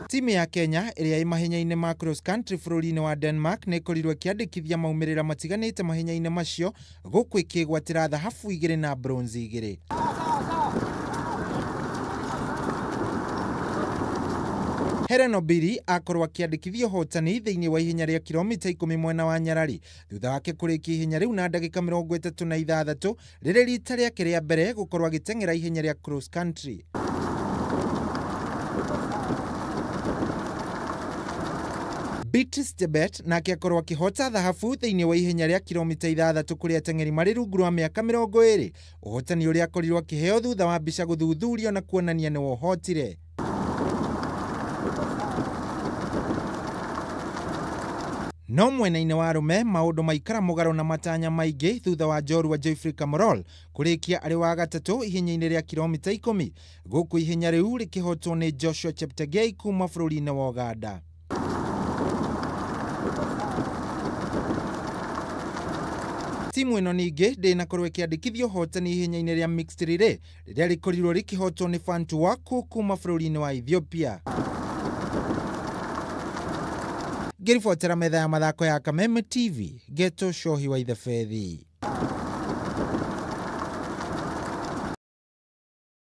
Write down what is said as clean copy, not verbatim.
Timu ya Kenya ĩrĩa ĩ mahenya-ini ma cross country bururi-ini wa Denmark nĩ ĩkorirwo ĩkĩandĩkithia maumĩrĩra matiganĩte mahenya-ini macio gũkũ ĩkĩgwatĩra thahabu 2 na bronze 2. Helen Obiri akorwo akĩandĩkithia uhotani thĩinĩ wa ihenya rĩa kilomita 10 mwena wa Nyarari thutha wake kũrĩkia ihenya rĩu na ndagĩka 36 rĩrĩ rita rĩake rĩa mbere gũkorwo agĩteng'era ihenya rĩa cross country. Beatrice Chebet nake akorwo akĩhota thahabu thĩinĩ wa ihenya rĩa kilomita 6 kũrĩ ateng'eri marĩ rungu rwa mĩaka 20, uhotani ũrĩa akorirwo akĩheo thutha wa mbica gũthuthurio na kuonania nĩ wohotire. No mwena-inĩ wa arũme maũndũ maikara mũgarũ na matanya maingĩ thutha wa njorua Kamorol kũrĩkia arĩ wa gatatũ ihenya-inĩ rĩa kilomita 10 gũkũ ihenya rĩu rĩkĩhotwo nĩ Joshua Cheptegei kuma bũrũri-inĩ wa Uganda. Timu ĩno ningĩ ndĩnakorwo ĩkĩandĩkithia uhotani ihenya-inĩ rĩa mixed relay rĩrĩa rĩkorirwo rĩkĩhotwo nĩ Fantu Waku kuma bũrũri-inĩ wa Ethiopia. Ngĩribotera metha ya mathako ya Kameme TV, Geto Shohi wa Ithafethi.